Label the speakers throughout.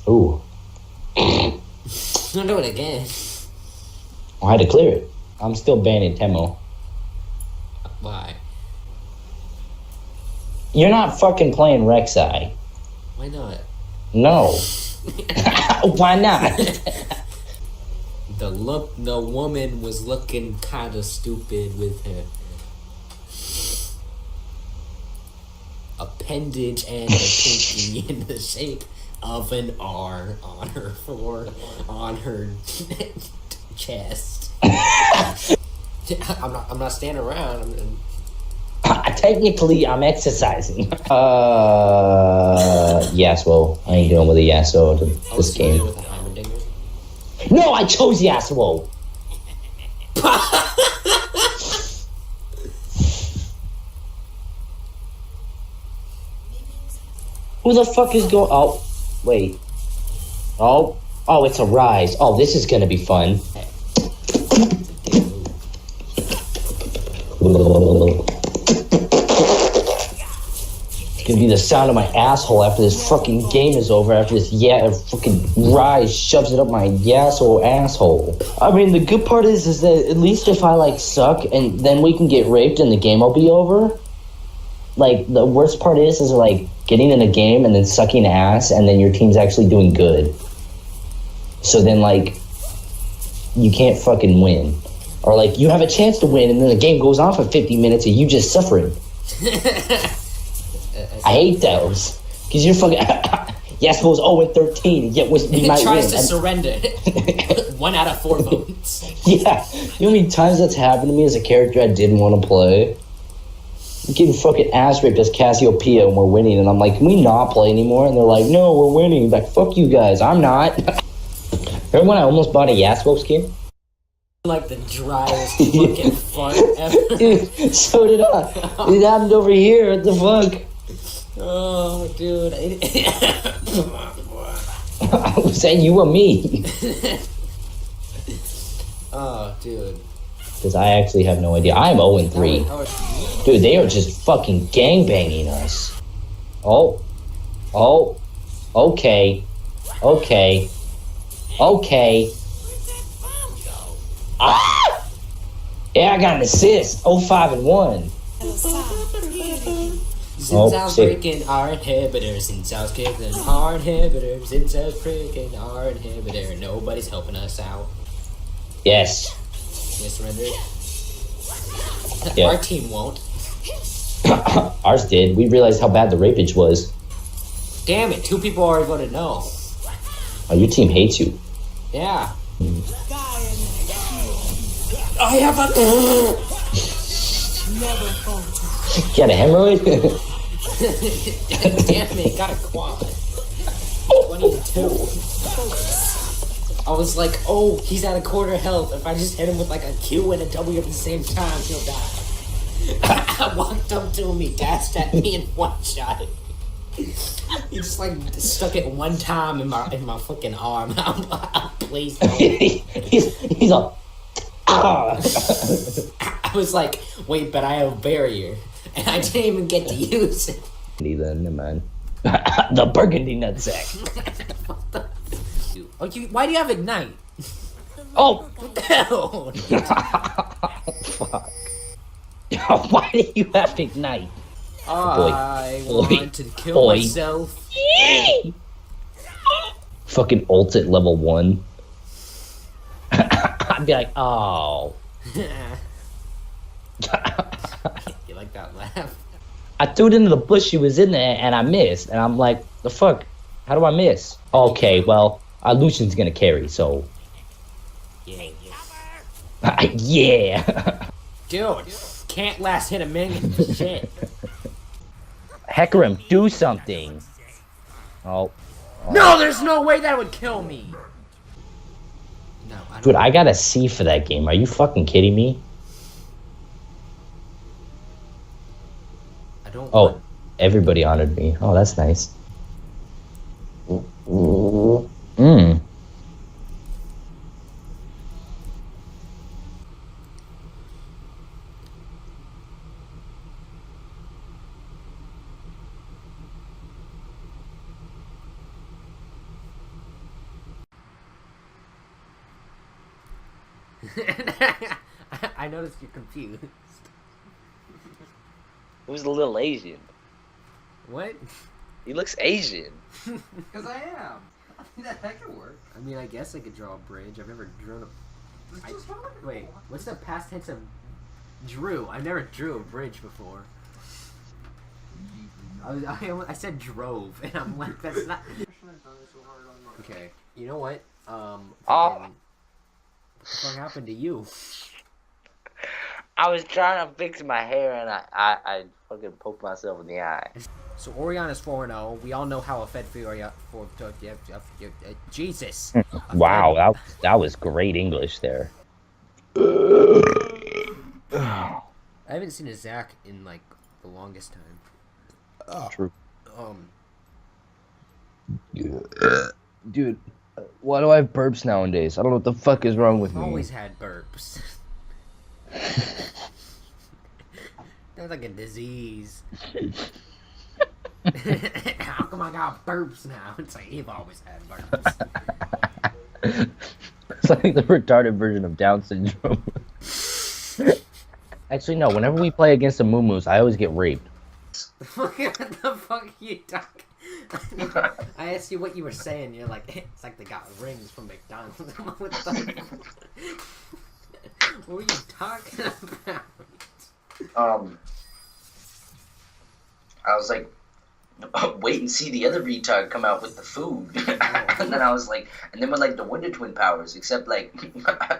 Speaker 1: Ooh.
Speaker 2: Don't do it again.
Speaker 1: I had to clear it. I'm still banning Temo.
Speaker 2: Why?
Speaker 1: You're not fucking playing Rek'Sai.
Speaker 2: Why not?
Speaker 1: No. Why not?
Speaker 2: The woman was looking kind of stupid with her appendage and a pinky in the shape of an R on her chest. I'm not standing around.
Speaker 1: Technically, I'm exercising. Yasuo. I ain't dealing with a Yasuo this game.
Speaker 2: With a Heimerdinger.
Speaker 1: No, I chose Yasuo. Who the fuck is going? Oh, wait. Oh, it's a rise. Oh, this is gonna be fun. It's gonna be the sound of my asshole after this fucking game is over. After this, fucking rise shoves it up my Yasuo asshole. I mean, the good part is that at least if I like suck and then we can get raped and the game will be over. Like, the worst part is like getting in a game and then sucking ass and then your team's actually doing good. So then, like, you can't fucking win. Or, like, you have a chance to win and then the game goes on for 50 minutes and you just suffering. I hate those. Because you're fucking... Yasuo's 0-13 and yet we might win.
Speaker 2: It tries to surrender. 1 out of 4 votes.
Speaker 1: Yeah. You know how many times that's happened to me as a character I didn't want to play? I'm getting fucking ass raped as Cassiopeia and we're winning, and I'm like, can we not play anymore? And they're like, no, we're winning. Like, fuck you guys, I'm not. Remember when I almost bought a Yasuo skin?
Speaker 2: Like the driest fucking fart ever.
Speaker 1: Dude, so did I. It happened over here, what the fuck?
Speaker 2: Oh, dude.
Speaker 1: Was that you or me?
Speaker 2: Oh, dude.
Speaker 1: Because I actually have no idea. I'm 0-3. Dude, they are just fucking gangbanging us. Oh. Okay. Ah! Yeah, I got an assist. 0-5-1.
Speaker 2: Zinzal's breaking our inhibitor. Zinzal's kicking our inhibitor. Zinzal's breaking our inhibitor. Nobody's helping us out.
Speaker 1: Yes.
Speaker 2: You surrendered?
Speaker 1: Yeah.
Speaker 2: Our team won't.
Speaker 1: Ours did. We realized how bad the rapage was.
Speaker 2: Damn it, 2 people already voted no.
Speaker 1: Oh, your team hates you.
Speaker 2: Yeah. I have a...
Speaker 1: Got a hemorrhoid?
Speaker 2: Damn it, got a quad. 22. I was like, oh, he's at a quarter health. If I just hit him with like a Q and a W at the same time, he'll die. I walked up to him, he dashed at me and one-shot it. He just like stuck it one time in my fucking arm. Please don't.
Speaker 1: He's a...
Speaker 2: I was like, wait, but I have a barrier. And I didn't even get to use it.
Speaker 1: Neither, man. The burgundy nutsack.
Speaker 2: Why do you have Ignite?
Speaker 1: Oh!
Speaker 2: What the hell?
Speaker 1: Fuck. Why do you have Ignite?
Speaker 2: I want to kill myself.
Speaker 1: Fucking ult at level 1. I'd be like, oh.
Speaker 2: You like that laugh?
Speaker 1: I threw it into the bush, she was in there, and I missed. And I'm like, the fuck? How do I miss? Okay, well, Lucian's gonna carry, so...
Speaker 2: Yeah.
Speaker 1: Yeah.
Speaker 2: Dude, can't last hit a minion. Shit.
Speaker 1: Hecker him, do something. Oh.
Speaker 2: No, there's no way that would kill me. No, I don't.
Speaker 1: Dude, I got a C for that game. Are you fucking kidding me?
Speaker 2: I don't.
Speaker 1: Oh, everybody honored me. Oh, that's nice.
Speaker 2: I noticed you're confused.
Speaker 3: Who's a little Asian?
Speaker 2: What?
Speaker 3: He looks Asian.
Speaker 4: Because I am. That could work.
Speaker 2: I mean, I guess I could draw a bridge. I've never drawn a... Wait, what's the past tense of drew? I never drew a bridge before. I said drove, and I'm like, that's not... Okay, you know what?
Speaker 3: Oh.
Speaker 2: What the fuck happened to you?
Speaker 3: I was trying to fix my hair and I fucking poked myself in the eye.
Speaker 2: So Orion is 4-0. We all know how a Fed for Jesus.
Speaker 1: Wow, that was great English there.
Speaker 2: I haven't seen a Zach in like the longest time.
Speaker 1: True.
Speaker 2: Um,
Speaker 1: Dude, why do I have burps nowadays? I don't know what the fuck is wrong with
Speaker 2: I've
Speaker 1: me.
Speaker 2: always had burps. That's like a disease. How come I got burps now? It's like you've always had burps.
Speaker 1: It's like the retarded version of Down syndrome. Actually, no. Whenever we play against the Moo-Moos, I always get raped.
Speaker 2: What the fuck are you talking? I asked you what you were saying. You're like, it's like they got rings from McDonald's. What the what were you talking about?
Speaker 3: I was like, wait and see the other retard come out with the food. And then I was like, and then with like the Wonder Twin powers, except like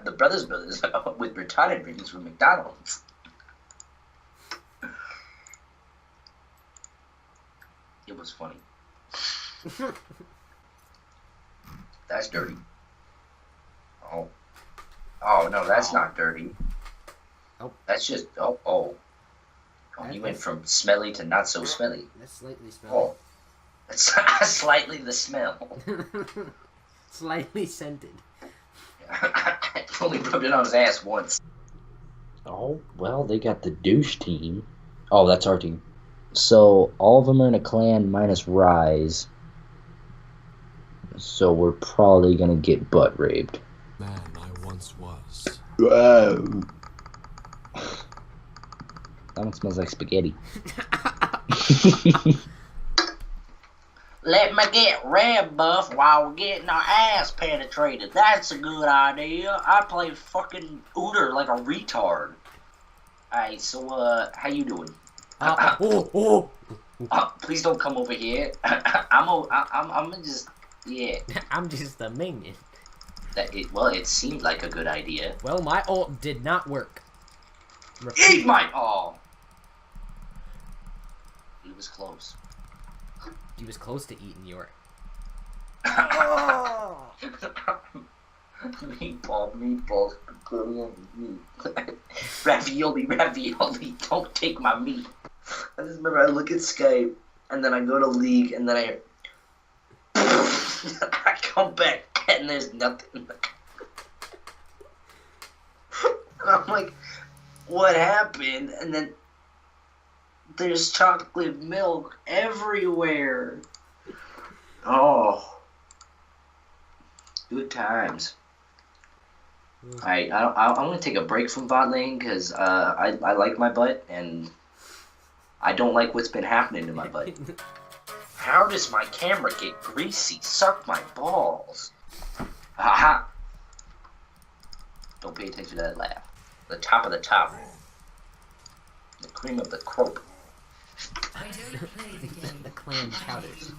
Speaker 3: the brothers with retarded rings from McDonald's. It was funny. That's dirty. Oh. Oh, no, that's not dirty.
Speaker 2: Oh.
Speaker 3: That's just, oh, you went from smelly to not so smelly.
Speaker 2: That's slightly smelly.
Speaker 3: Oh. That's slightly the smell.
Speaker 2: Slightly scented.
Speaker 3: I only rubbed it on his ass once.
Speaker 1: Oh, well, they got the douche team. Oh, that's our team. So, all of them are in a clan minus Rise. So, we're probably gonna get butt raped.
Speaker 5: Man I once was.
Speaker 1: Whoa. That one smells like spaghetti.
Speaker 3: Let me get red buff while we're getting our ass penetrated. That's a good idea. I play fucking Ooter like a retard. Alright, so, how you doing? Please don't come over here. I'm just, yeah.
Speaker 2: I'm just a minion.
Speaker 3: Well, it seemed like a good idea.
Speaker 2: Well, my ult did not work.
Speaker 3: Eat my all. He was close.
Speaker 2: He was close to eating your.
Speaker 3: Meatballs, meat. Ravioli, don't take my meat. I just remember I look at Skype, and then I go to League, and then I come back, and there's nothing. And I'm like, what happened? And then there's chocolate milk everywhere. Oh. Good times. Alright, I'm gonna take a break from bot lane because I like my butt and I don't like what's been happening to my butt. How does my camera get greasy? Suck my balls. Haha. Don't pay attention to that laugh. The top of the top. The cream of the crop.
Speaker 2: The clan chowders.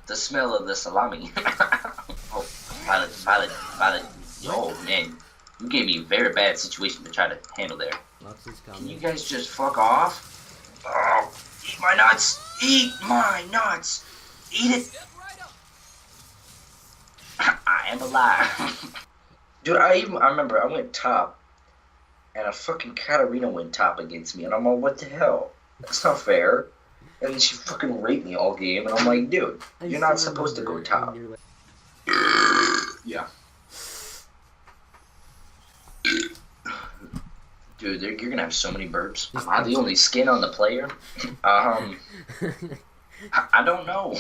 Speaker 3: The smell of the salami. Oh, Violet. Oh, man. You gave me a very bad situation to try to handle there. Can you guys just fuck off? Oh, eat my nuts! Eat my nuts! Eat it! I am alive. Dude, I remember I went top, and a fucking Katarina went top against me, and I'm like, what the hell? That's not fair. And then she fucking raped me all game, and I'm like, dude, you're not supposed to go top. Yeah. Dude, you're gonna have so many burps. Am I the only skin on the player? I don't know.